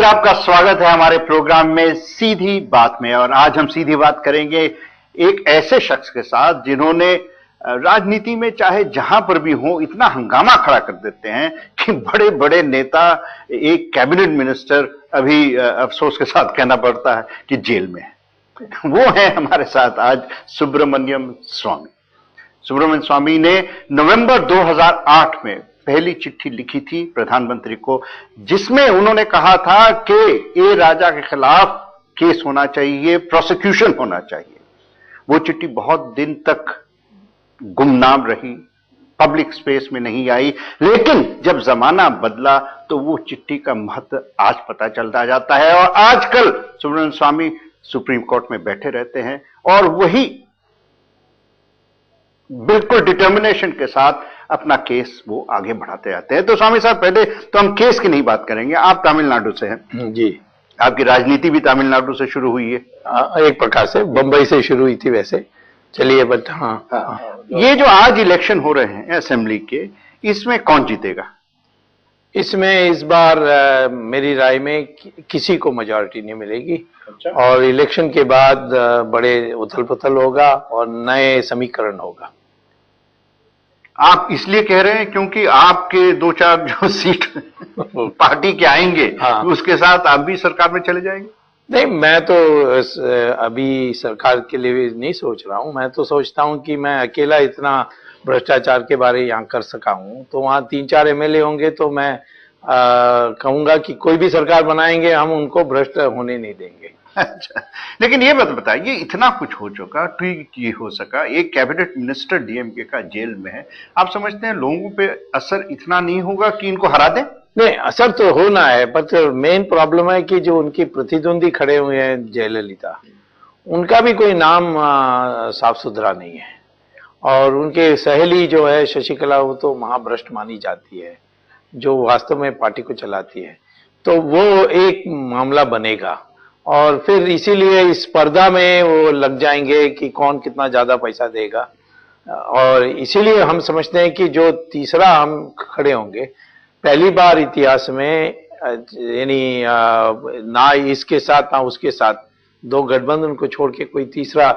आपका स्वागत है हमारे प्रोग्राम में सीधी बात में। और आज हम सीधी बात करेंगे एक ऐसे शख्स के साथ जिन्होंने राजनीति में चाहे जहां पर भी हो इतना हंगामा खड़ा कर देते हैं कि बड़े बड़े नेता, एक कैबिनेट मिनिस्टर अभी अफसोस के साथ कहना पड़ता है कि जेल में है। वो है हमारे साथ आज सुब्रमण्यम स्वामी। सुब्रमण्यम स्वामी ने नवंबर 2008 में पहली चिट्ठी लिखी थी प्रधानमंत्री को, जिसमें उन्होंने कहा था कि ए राजा के खिलाफ केस होना चाहिए, प्रोसिक्यूशन होना चाहिए। वो चिट्ठी बहुत दिन तक गुमनाम रही, पब्लिक स्पेस में नहीं आई, लेकिन जब जमाना बदला तो वो चिट्ठी का महत्व आज पता चलता जाता है। और आजकल सुब्रमण्यम स्वामी सुप्रीम कोर्ट में बैठे रहते हैं और वही बिल्कुल डिटर्मिनेशन के साथ अपना केस वो आगे बढ़ाते जाते हैं। तो स्वामी साहब, पहले तो हम केस की नहीं बात करेंगे। आप तमिलनाडु से हैं जी, आपकी राजनीति भी तमिलनाडु से शुरू हुई है। एक प्रकार से बंबई से शुरू हुई थी वैसे। चलिए, बट हाँ, ये जो आज इलेक्शन हो रहे हैं असेंबली के, इसमें कौन जीतेगा? इसमें इस बार मेरी राय में किसी को मेजॉरिटी नहीं मिलेगी। अच्छा। और इलेक्शन के बाद बड़े उथल पुथल होगा और नए समीकरण होगा। आप इसलिए कह रहे हैं क्योंकि आपके दो चार जो सीट पार्टी के आएंगे, हाँ, उसके साथ आप भी सरकार में चले जाएंगे? नहीं, मैं तो अभी सरकार के लिए नहीं सोच रहा हूं। मैं तो सोचता हूं कि मैं अकेला इतना भ्रष्टाचार के बारे यहाँ कर सका हूं, तो वहां 3-4 एमएलए होंगे तो मैं कहूंगा कि कोई भी सरकार बनाएंगे, हम उनको भ्रष्ट होने नहीं देंगे। अच्छा, लेकिन ये बताइए, इतना कुछ हो चुका, ट्वीट ये हो सका, एक कैबिनेट मिनिस्टर डीएमके का जेल में है, आप समझते हैं लोगों पे असर इतना नहीं होगा कि इनको हरा दें? नहीं, असर तो होना है, पर मेन प्रॉब्लम है कि जो उनकी प्रतिद्वंदी खड़े हुए हैं जयललिता, उनका भी कोई नाम साफ सुथरा नहीं है। और उनके सहेली जो है शशिकला, वो तो महाभ्रष्ट मानी जाती है, जो वास्तव में पार्टी को चलाती है। तो वो एक मामला बनेगा और फिर इसीलिए इस स्पर्धा में वो लग जाएंगे कि कौन कितना ज्यादा पैसा देगा। और इसीलिए हम समझते हैं कि जो तीसरा हम खड़े होंगे, पहली बार इतिहास में, यानी ना इसके साथ ना उसके साथ, दो गठबंधन को छोड़ के कोई तीसरा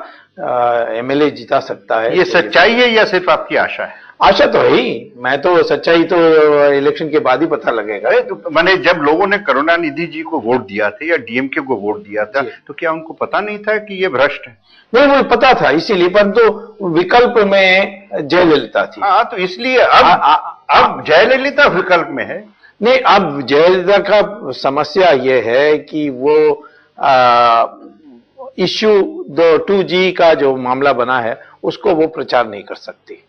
एमएलए जिता सकता है। ये सच्चाई है या सिर्फ आपकी आशा है? आशा तो है ही। मैं तो सच्चाई तो इलेक्शन के बाद ही पता लगेगा। तो मैंने जब लोगों ने करुणानिधि जी को वोट दिया था या डीएमके को वोट दिया था, तो क्या उनको पता नहीं था कि ये भ्रष्ट है? नहीं, वो पता था, इसीलिए, परंतु विकल्प में जयललिता थी। हाँ, तो इसलिए अब जयललिता विकल्प में है। नहीं, अब जयललिता का समस्या ये है कि वो इश्यू 2G का जो मामला बना है, उसको वो प्रचार नहीं कर सकती।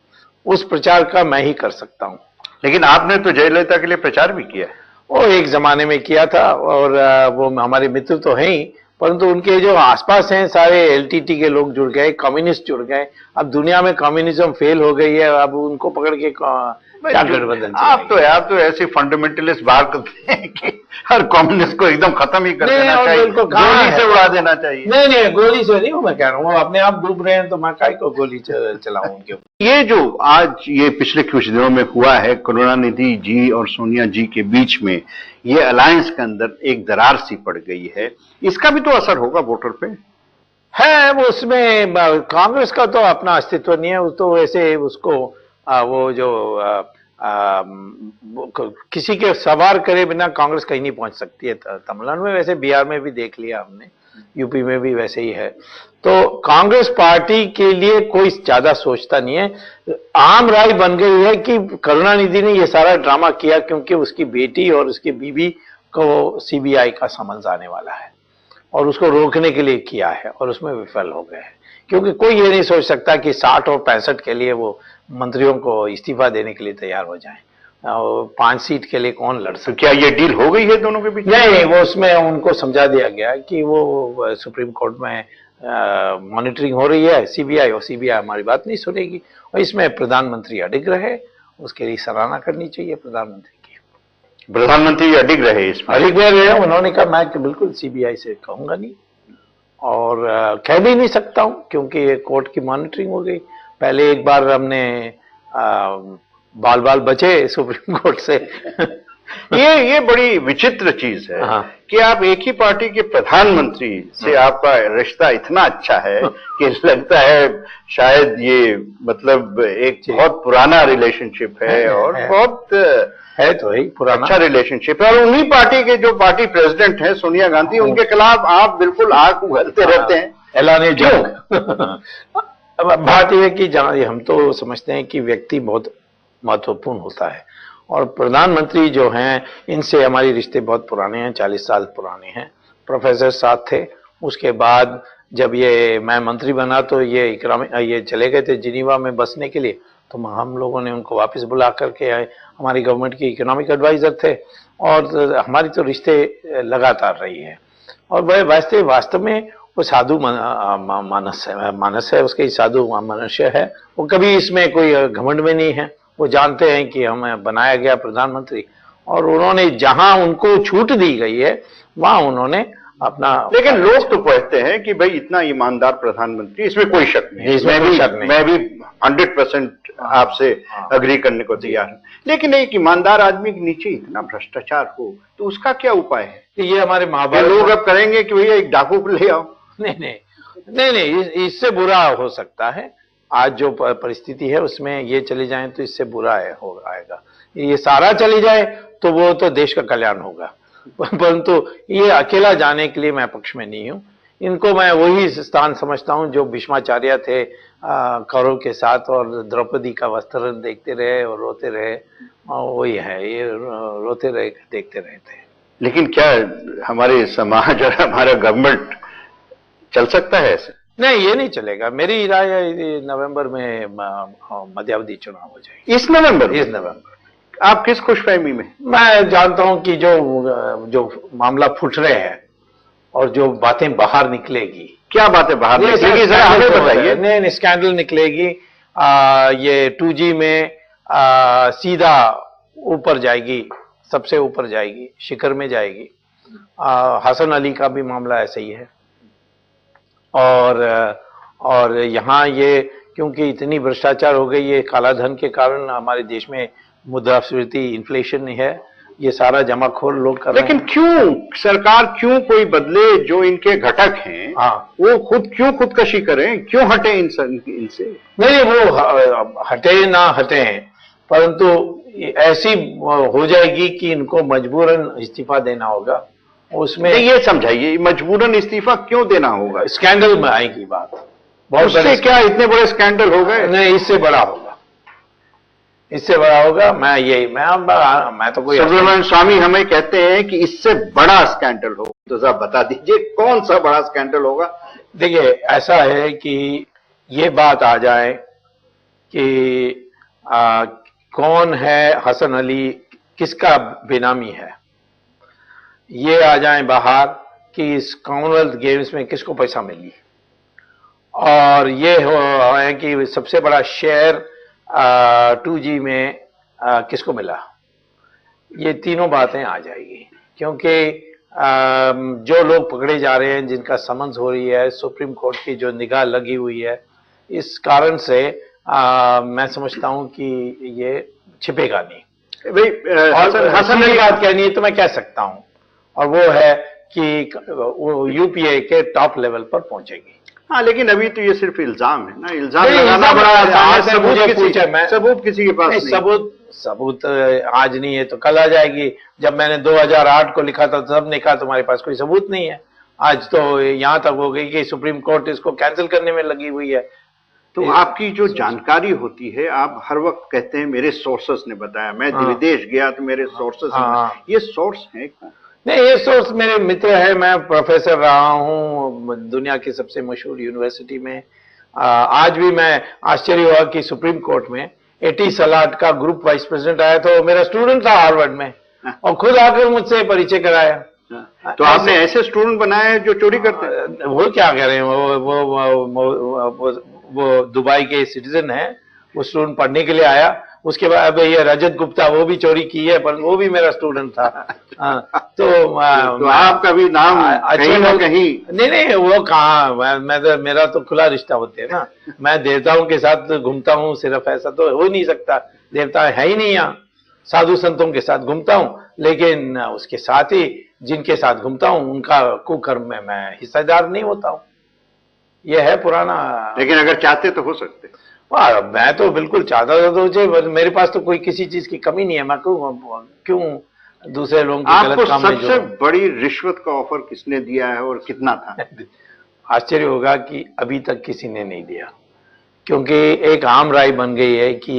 उस प्रचार का मैं ही कर सकता हूं। लेकिन आपने तो जयललिता के लिए प्रचार भी किया है। वो एक जमाने में किया था, और वो हमारे मित्र तो हैं ही, परंतु उनके जो आसपास हैं सारे एलटीटी के लोग जुड़ गए, कम्युनिस्ट जुड़ गए। अब दुनिया में कम्युनिज्म फेल हो गई है, अब उनको पकड़ के क्या गठबंधन? आप तो ऐसे फंडामेंटलिस्ट बात करते हैं कि हर कम्युनिस्ट को एकदम खत्म ही कर देना चाहिए, गोली से उड़ा देना चाहिए। नहीं, गोली से नहीं, मैं कह रहा हूँ अपने आप डूब रहे हैं, तो मैं काय को गोली चलाऊं उनके ऊपर। ये जो आज ये पिछले कुछ दिनों में हुआ है, करुणानिधि जी और सोनिया जी के बीच में ये अलायंस के अंदर एक दरार सी पड़ गई है, इसका भी तो असर होगा वोटर पे? है, वो उसमें कांग्रेस का तो अपना अस्तित्व नहीं है। तो वैसे उसको वो जो किसी के सवार करे बिना कांग्रेस कहीं नहीं पहुंच सकती है तमिलनाडु में। वैसे बिहार में भी देख लिया हमने, यूपी में भी वैसे ही है। तो कांग्रेस पार्टी के लिए कोई ज्यादा सोचता नहीं है। आम राय बन गई है कि करुणानिधि ने ये सारा ड्रामा किया क्योंकि उसकी बेटी और उसकी बीवी को सीबीआई का समन्स आने वाला है, और उसको रोकने के लिए किया है, और उसमें विफल हो गए हैं। क्योंकि कोई ये नहीं सोच सकता कि 60 और 65 के लिए वो मंत्रियों को इस्तीफा देने के लिए तैयार हो जाएं। और 5 सीट के लिए कौन लड़ सकता? क्या ये डील हो गई है दोनों के बीच? नहीं, वो उसमें उनको समझा दिया गया कि वो सुप्रीम कोर्ट में मॉनिटरिंग हो रही है सीबीआई, और सीबीआई हमारी बात नहीं सुनेगी। और इसमें प्रधानमंत्री अडिग रहे, उसके लिए सराहना करनी चाहिए प्रधानमंत्री की। प्रधानमंत्री अडिग रहे इसमें? अडिग रहे, उन्होंने कहा मैं बिल्कुल सीबीआई से कहूंगा नहीं, और कह भी नहीं सकता हूं क्योंकि कोर्ट की मॉनिटरिंग हो गई। पहले एक बार हमने बाल बचे सुप्रीम कोर्ट से ये बड़ी विचित्र चीज है हाँ। कि आप एक ही पार्टी के प्रधानमंत्री से आपका रिश्ता इतना अच्छा है कि लगता है शायद ये मतलब एक बहुत पुराना रिलेशनशिप है और बहुत है तो ही पुराना अच्छा रिलेशनशिप है। और उन्हीं पार्टी के जो पार्टी प्रेसिडेंट हैं सोनिया गांधी, उनके खिलाफ आप बिल्कुल आग उगलते रहते हैं। ऐलान जंग। अब बात यह है कि जहां हम तो समझते हैं कि व्यक्ति बहुत महत्वपूर्ण होता है और प्रधानमंत्री जो हैं इनसे हमारे रिश्ते बहुत पुराने हैं, 40 साल पुराने हैं। प्रोफेसर साथ थे, उसके बाद जब ये मैं मंत्री बना तो ये चले गए थे जिनीवा में बसने के लिए, तो हम लोगों ने उनको वापस बुला करके आए। हमारी गवर्नमेंट के इकोनॉमिक एडवाइजर थे और हमारी तो रिश्ते लगातार रही है। और वह वास्तव में वो साधु मानस है, उसके साधु मनुष्य है। वो कभी इसमें कोई घमंड में नहीं है। वो जानते हैं कि हमें बनाया गया प्रधानमंत्री और उन्होंने जहां उनको छूट दी गई है वहां उन्होंने अपना। लेकिन लोग तो कहते हैं कि भाई इतना ईमानदार प्रधानमंत्री, इसमें कोई शक नहीं, मैं भी 100% आपसे अग्री करने को तैयार हूं। लेकिन एक ईमानदार आदमी के नीचे इतना भ्रष्टाचार हो तो उसका क्या उपाय है? ये हमारे महाभारत लोग अब करेंगे कि भैया एक डाकू को ले आओ। नहीं, इससे बुरा हो सकता है। आज जो परिस्थिति है उसमें ये चले जाए तो इससे बुरा आएगा। ये सारा चले जाए तो वो तो देश का कल्याण होगा, परंतु ये अकेला जाने के लिए मैं पक्ष में नहीं हूं। इनको मैं वही स्थान समझता हूं जो भीष्माचार्य थे कौरव के साथ और द्रौपदी का वस्त्र देखते रहे और रोते रहे, और वही है, ये रोते रहे देखते रहे थे। लेकिन क्या हमारे समाज और हमारा गवर्नमेंट चल सकता है ऐसे? नहीं, ये नहीं चलेगा। मेरी राय है नवंबर में मध्यावधि चुनाव हो जाएगी। इस नवंबर? इस नवंबर। आप किस खुशफहमी में? मैं जानता हूं कि जो मामला फुट रहे हैं और जो बातें बाहर निकलेगी। क्या बातें बाहर निकलेगी, जरा हमें बताइए। नहीं, स्कैंडल निकलेगी। ये 2G में सीधा ऊपर जाएगी, सबसे ऊपर जाएगी, शिखर में जाएगी। हसन अली का भी मामला ऐसा ही है। और यहाँ ये क्योंकि इतनी भ्रष्टाचार हो गई है, काला धन के कारण हमारे देश में मुद्रास्फीति, इन्फ्लेशन है, ये सारा जमाखोर लोग कर रहे हैं। लेकिन क्यों सरकार क्यों कोई बदले? जो इनके घटक हैं वो क्यों खुदकशी करें? क्यों हटे इनसे? नहीं, वो हटे ना हटे, परंतु ऐसी हो जाएगी कि इनको मजबूरन इस्तीफा देना होगा। उसमें ये समझाइए, मजबूरन इस्तीफा क्यों देना होगा? स्कैंडल में आएगी बात। उससे क्या इतने बड़े स्कैंडल हो गए? नहीं, इससे बड़ा होगा, इससे बड़ा होगा। मैं तो कोई सुब्रमण्यम स्वामी हमें कहते हैं कि इससे बड़ा स्कैंडल होगा, तो जरा बता दीजिए कौन सा बड़ा स्कैंडल होगा? देखिए, ऐसा है कि ये बात आ जाए कि कौन है हसन अली, किसका बेनामी है, ये आ जाए बाहर कि इस कॉमनवेल्थ गेम्स में किसको पैसा मिली, और ये है कि सबसे बड़ा शेयर 2G में किसको मिला। ये तीनों बातें आ जाएगी क्योंकि जो लोग पकड़े जा रहे हैं, जिनका समन्स हो रही है, सुप्रीम कोर्ट की जो निगाह लगी हुई है, इस कारण से मैं समझता हूं कि ये छिपेगा नहीं। भाई हसन की बात कहनी है तो मैं कह सकता हूं, और वो है कि वो यूपीए के टॉप लेवल पर पहुंचेगी। हाँ, लेकिन अभी तो ये सिर्फ इल्जाम है ना, इल्जाम लगाना बड़ा आसान है। सबूत किसी के पास नहीं। सबूत आज नहीं है तो कल आ जाएगी। जब मैंने 2008 को लिखा था तब ने कहा तुम्हारे पास कोई सबूत नहीं है। आज तो यहां तक हो गई कि सुप्रीम कोर्ट इसको कैंसिल करने में लगी हुई है। तो आपकी जो जानकारी होती है, आप हर वक्त कहते हैं मेरे सोर्सेस ने बताया, मैं विदेश गया तो मेरे सोर्सेस ने। ये सोर्स है कौन? नहीं, ये सोर्स मेरे मित्र है। मैं प्रोफेसर रहा हूं दुनिया की सबसे मशहूर यूनिवर्सिटी में। आज भी मैं आश्चर्य हुआ कि सुप्रीम कोर्ट में एटी सलाट का ग्रुप वाइस प्रेसिडेंट आया, तो मेरा स्टूडेंट था हार्वर्ड में, और खुद आकर मुझसे परिचय कराया। तो आपने ऐसे स्टूडेंट बनाए जो चोरी करते हैं? वो क्या कह रहे हैं, वो दुबई के सिटीजन है, वो स्टूडेंट पढ़ने के लिए आया। उसके बाद ये रजत गुप्ता, वो भी चोरी की है, पर वो भी मेरा स्टूडेंट था। तो आपका भी नाम कहीं ना कहीं। नहीं, वो कहाँ, मेरा तो खुला रिश्ता होते है ना। मैं देवताओं के साथ घूमता हूँ सिर्फ, ऐसा तो हो नहीं सकता, देवता है ही नहीं यहाँ। साधु संतों के साथ घूमता हूं, लेकिन उसके साथ ही जिनके साथ घूमता हूं उनका कुकर्म में मैं हिस्सेदार नहीं होता हूं। यह है पुराना। लेकिन अगर चाहते तो हो सकते। वाह, मैं तो बिल्कुल चाहता था तो मेरे पास तो कोई किसी चीज की कमी नहीं है। मैं क्यों दूसरे लोगों के आपको गलत काम में सबसे बड़ी रिश्वत का ऑफर किसने दिया है और कितना था? आश्चर्य होगा कि अभी तक किसी ने नहीं दिया, क्योंकि एक आम राय बन गई है कि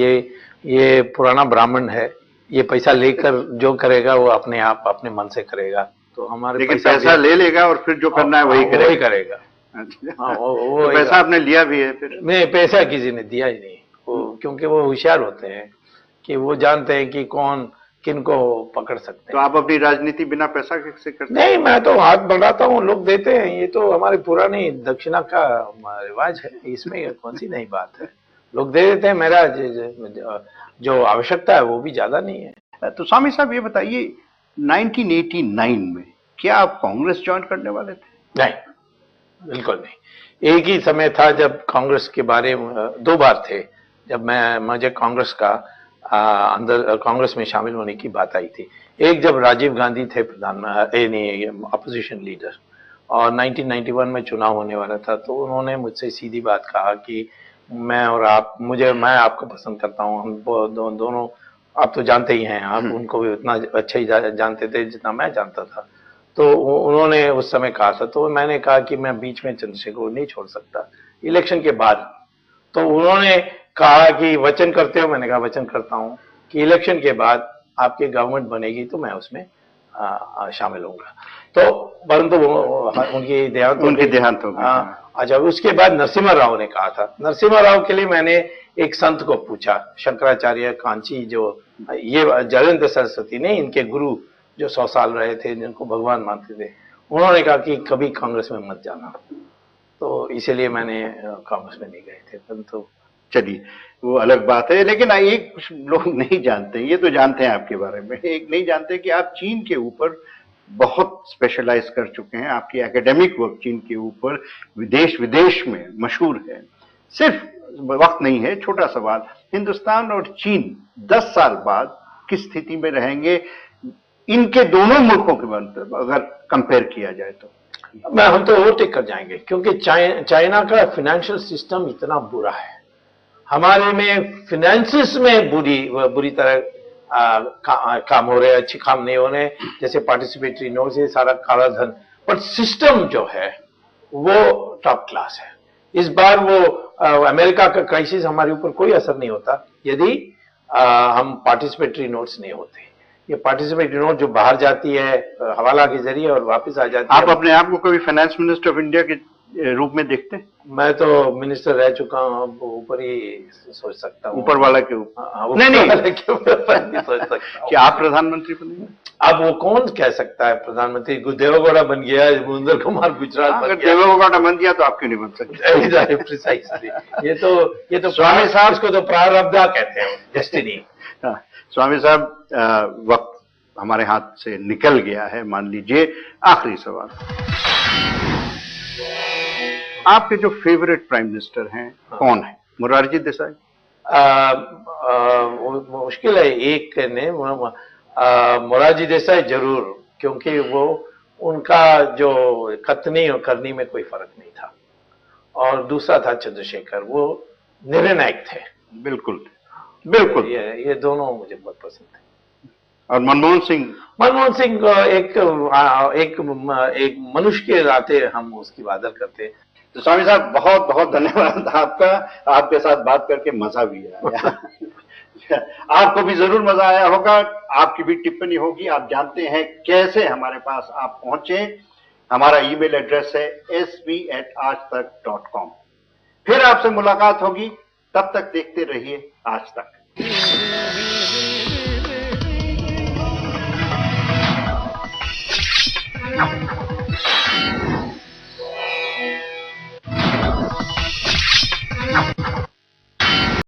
ये पुराना ब्राह्मण है, ये पैसा लेकर जो करेगा वो अपने आप अपने मन से करेगा। तो हमारे लेकिन पैसा ले लेगा और फिर जो करना है वही करेगा। करेगा। हाँ, वो तो पैसा आपने लिया भी है फिर? नहीं, पैसा किसी ने दिया ही नहीं। क्योंकि वो होशियार होते हैं कि वो जानते हैं कि कौन किनको पकड़ सकते हैं। तो आप अपनी राजनीति बिना पैसा से करते? नहीं, मैं तो हाथ बढ़ाता हूँ, लोग देते हैं। ये तो हमारी पुरानी दक्षिणा का रिवाज है, इसमें कौन सी नई बात है। लोग दे देते हैं। मेरा जो आवश्यकता है वो भी ज्यादा नहीं है। तो स्वामी साहब ये बताइए, 1989 में क्या आप कांग्रेस ज्वाइन करने वाले थे? नहीं, बिल्कुल नहीं। एक ही समय था जब कांग्रेस के बारे में, 2 बार थे जब मुझे कांग्रेस का अंदर कांग्रेस में शामिल होने की बात आई थी। एक जब राजीव गांधी थे अपोजिशन लीडर, और 1991 में चुनाव होने वाला था, तो उन्होंने मुझसे सीधी बात कहा कि मैं आपको पसंद करता हूं। हम दोनों, आप तो जानते ही हैं, आप उनको भी उतना अच्छा ही जानते थे जितना मैं जानता था। तो उन्होंने उस समय कहा था, तो मैंने कहा कि मैं बीच में चंद्रशेखर को नहीं छोड़ सकता इलेक्शन के बाद। तो उन्होंने कहा कि वचन करते हो? मैंने कहा वचन करता हूं कि इलेक्शन के बाद आपकी गवर्नमेंट बनेगी तो मैं उसमें शामिल होऊंगा। तो परंतु उनकी देहांत हो गई। अच्छा, उसके बाद नरसिम्हा राव ने कहा था। नरसिम्हा राव के लिए मैंने एक संत को पूछा, शंकराचार्य कांची, जो ये जयेंद्र सरस्वती ने, इनके गुरु जो 100 साल रहे थे, जिनको भगवान मानते थे, उन्होंने कहा कि कभी कांग्रेस में मत जाना। तो इसीलिए मैंने कांग्रेस में नहीं गए थे। परंतु चलिए, वो अलग बात है। लेकिन एक कुछ लोग नहीं जानते, ये तो जानते हैं आपके बारे में, एक नहीं जानते कि आप चीन के ऊपर बहुत स्पेशलाइज कर चुके हैं। आपकी एकेडमिक वर्क चीन के ऊपर विदेश विदेश में मशहूर है। सिर्फ वक्त नहीं है, छोटा सवाल, हिंदुस्तान और चीन 10 साल बाद किस स्थिति में रहेंगे, इनके दोनों मुल्कों के मतलब अगर कंपेयर किया जाए तो? हम तो ओवरटेक कर जाएंगे, क्योंकि चाइना का फाइनेंशियल सिस्टम इतना बुरा है। हमारे में फिनेंसिस में बुरी तरह काम हो रहे हैं, अच्छे काम नहीं हो रहे, जैसे पार्टिसिपेटरी नोट्स, ये सारा काला धन। पर सिस्टम जो है वो टॉप क्लास है। इस बार वो अमेरिका का क्राइसिस हमारे ऊपर कोई असर नहीं होता यदि हम पार्टिसिपेटरी नोट्स नहीं होते। ये पार्टिसिपेटरी नोट जो बाहर जाती है हवाला के जरिए और वापस आ जाती है। आप अपने आप को कभी फाइनेंस मिनिस्टर ऑफ इंडिया के रूप में देखते हैं? मैं तो मिनिस्टर रह चुका हूं, अब ऊपर ही सोच सकता हूं। ऊपर वाला के ऊपर? नहीं के ऊपर नहीं सोच सकता कि आप प्रधानमंत्री बनेंगे? अब वो कौन कह सकता है प्रधानमंत्री? देवेगौड़ा बन गया, मुंदर कुमार गुजरात अगर देवेगौड़ा बन गया तो आप क्यों नहीं बन सकते? प्रिसाइसली। ये तो स्वामी साहब, इसको तो प्रारब्ध कहते हैं, डेस्टिनी। स्वामी साहब, वक्त हमारे हाथ से निकल गया है, मान लीजिए। आखिरी सवाल, आपके जो फेवरेट प्राइम मिनिस्टर हैं कौन है? मोरारजी देसाई? मुश्किल है एक ने। मोरारजी देसाई जरूर, क्योंकि वो उनका जो कथनी और करनी में कोई फर्क नहीं था। और दूसरा था चंद्रशेखर, वो निर्णायक थे। बिल्कुल बिल्कुल, ये दोनों मुझे बहुत पसंद है। और मनमोहन सिंह? मनमोहन सिंह एक मनुष्य के नाते हम उसकी आदर करते हैं। तो स्वामी साहब, बहुत बहुत धन्यवाद आपका। आपके साथ बात करके मजा भी आया। आपको भी जरूर मजा आया होगा, आपकी भी टिप्पणी होगी। आप जानते हैं कैसे हमारे पास आप पहुंचे। हमारा ईमेल एड्रेस है sb@aajtak.com। फिर आपसे मुलाकात होगी, तब तक देखते रहिए आज तक।